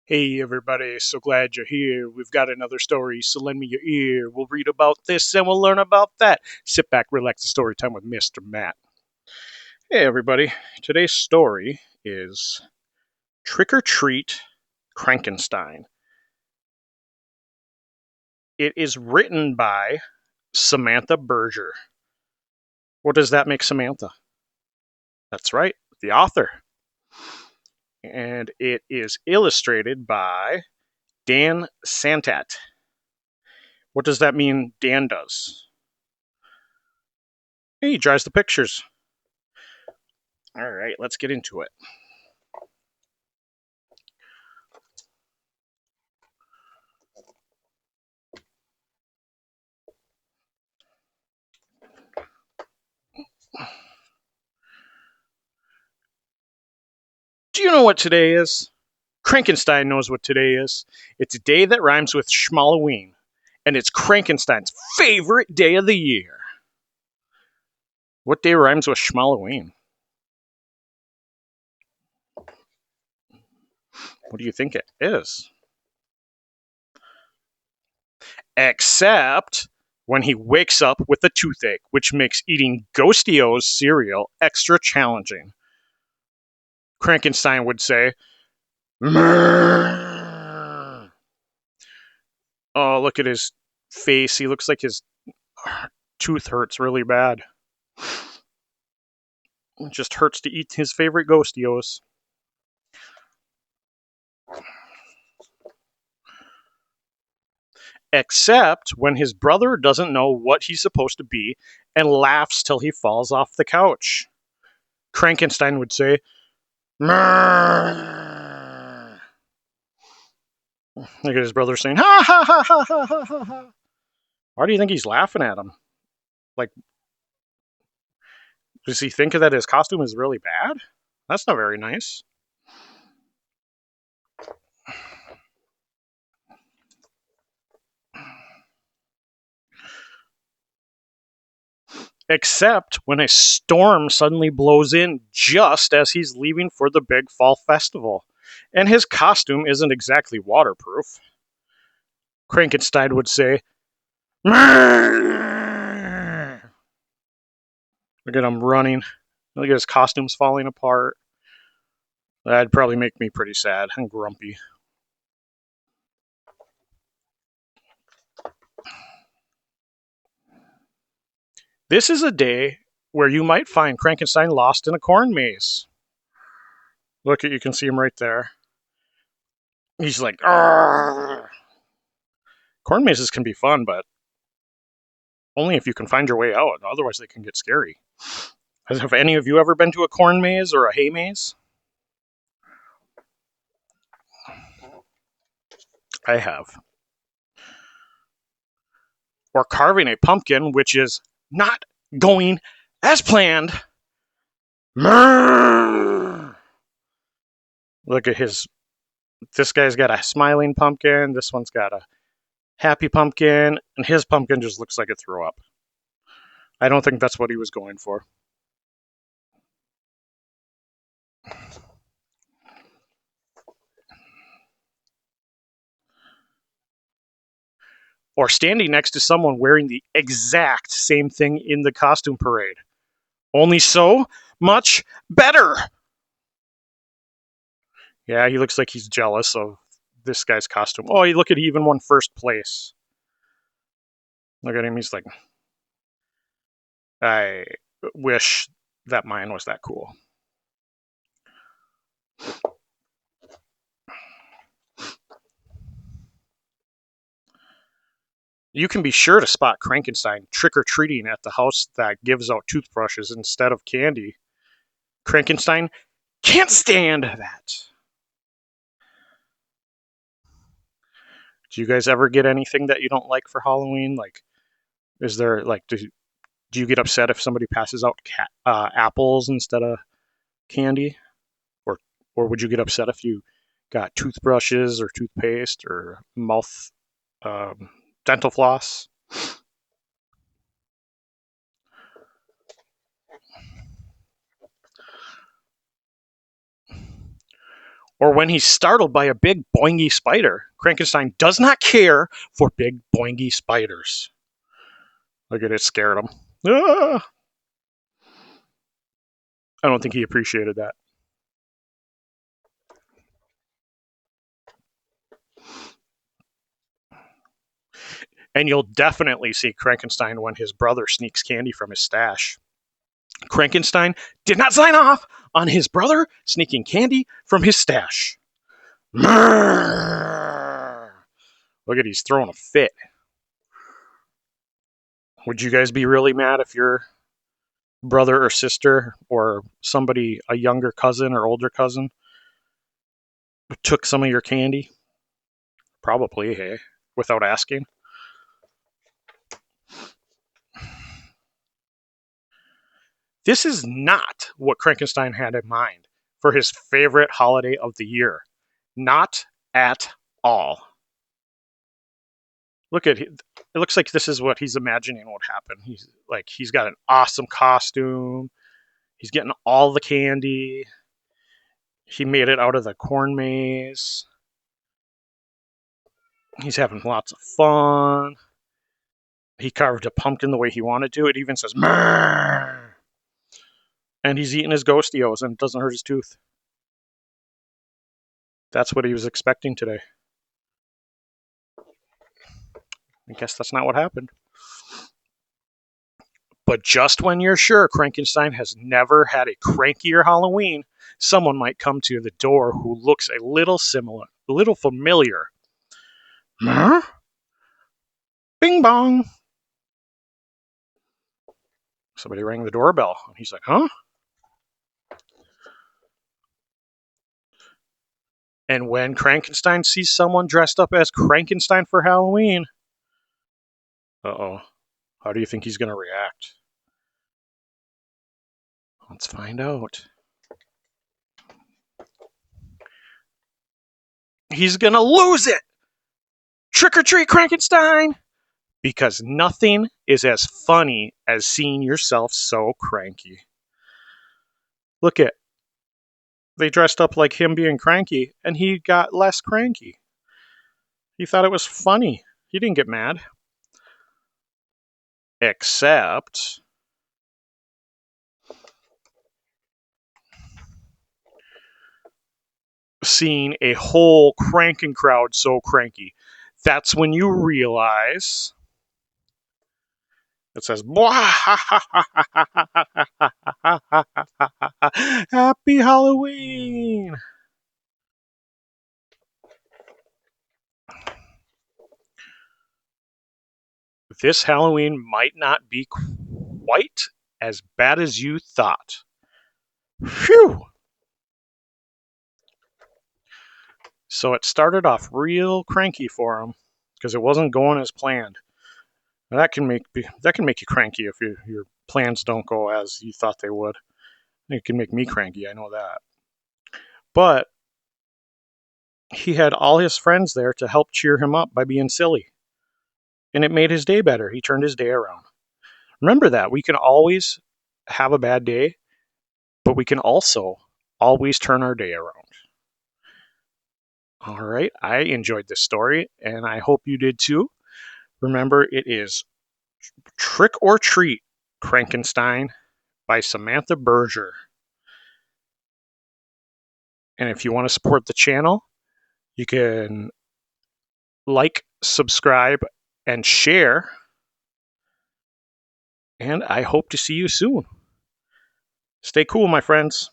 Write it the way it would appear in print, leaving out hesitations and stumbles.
Hey everybody, so glad you're here. We've got another story, so lend me your ear. We'll read about this and we'll learn about that. Sit back, relax, the story time with Mr. Matt. Hey everybody, today's story is Trick or Treat Crankenstein. It is written by Samantha Berger. What does that make Samantha? That's right, the author. And it is illustrated by Dan Santat. What does that mean Dan does? He draws the pictures. All right, let's get into it. Do you know what today is? Crankenstein knows what today is. It's a day that rhymes with Schmalloween, and it's Crankenstein's favorite day of the year. What day rhymes with Schmalloween? What do you think it is? Except when he wakes up with a toothache, which makes eating Ghostio's cereal extra challenging. Crankenstein would say, "Mrrr." Oh, look at his face. He looks like his tooth hurts really bad. It just hurts to eat his favorite Ghostios. Except when his brother doesn't know what he's supposed to be and laughs till he falls off the couch. Crankenstein would say, "Mrrr." Look at his brother saying, "Ha ha ha ha ha ha ha ha." Why do you think he's laughing at him? Like, does he think that his costume is really bad? That's not very nice. Except when a storm suddenly blows in just as he's leaving for the big fall festival, and his costume isn't exactly waterproof. Crankenstein would say, "Mrrr." Look at him running. Look at his costumes falling apart. That'd probably make me pretty sad and grumpy. This is a day where you might find Crankenstein lost in a corn maze. Look, you can see him right there. He's like, "Arr." Corn mazes can be fun, but only if you can find your way out. Otherwise, they can get scary. Have any of you ever been to a corn maze or a hay maze? I have. Or carving a pumpkin, which is not going as planned. Look at his. This guy's got a smiling pumpkin. This one's got a happy pumpkin. And his pumpkin just looks like it threw up. I don't think that's what he was going for. Or standing next to someone wearing the exact same thing in the costume parade. Only so much better. Yeah, he looks like he's jealous of this guy's costume. Oh, look at he even won first place. Look at him. He's like, I wish that mine was that cool. You can be sure to spot Crankenstein trick-or-treating at the house that gives out toothbrushes instead of candy. Crankenstein can't stand that. Do you guys ever get anything that you don't like for Halloween? Like, is there, like, do you get upset if somebody passes out apples instead of candy? Or, or would you get upset if you got toothbrushes or toothpaste or mouth um, dental floss? Or when he's startled by a big boingy spider. Crankenstein does not care for big boingy spiders. Look at it, scared him. Ah! I don't think he appreciated that. And you'll definitely see Crankenstein when his brother sneaks candy from his stash. Crankenstein did not sign off on his brother sneaking candy from his stash. Look at he's throwing a fit. Would you guys be really mad if your brother or sister or somebody, a younger cousin or older cousin, took some of your candy? Probably, hey, without asking. This is not what Crankenstein had in mind for his favorite holiday of the year. Not at all. Look at it. It looks like this is what he's imagining would happen. He's got an awesome costume. He's getting all the candy. He made it out of the corn maze. He's having lots of fun. He carved a pumpkin the way he wanted to. It even says "Mrrr." And he's eating his Ghostios and it doesn't hurt his tooth. That's what he was expecting today. I guess that's not what happened. But just when you're sure Crankenstein has never had a crankier Halloween, someone might come to the door who looks a little familiar. Huh? Bing bong. Somebody rang the doorbell. And he's like, huh? And when Crankenstein sees someone dressed up as Crankenstein for Halloween, uh-oh, how do you think he's going to react? Let's find out. He's going to lose it! Trick or treat, Crankenstein! Because nothing is as funny as seeing yourself so cranky. Look at, they dressed up like him being cranky, and he got less cranky. He thought it was funny. He didn't get mad. Except seeing a whole cranking crowd so cranky. That's when you realize it says, Happy Halloween! This Halloween might not be quite as bad as you thought. Phew! So it started off real cranky for him because it wasn't going as planned. That can make you cranky if your plans don't go as you thought they would. It can make me cranky, I know that. But he had all his friends there to help cheer him up by being silly. And it made his day better. He turned his day around. Remember that. We can always have a bad day, but we can also always turn our day around. All right. I enjoyed this story, and I hope you did too. Remember, it is Trick or Treat, Crankenstein by Samantha Berger. And if you want to support the channel, you can like, subscribe, and share. And I hope to see you soon. Stay cool, my friends.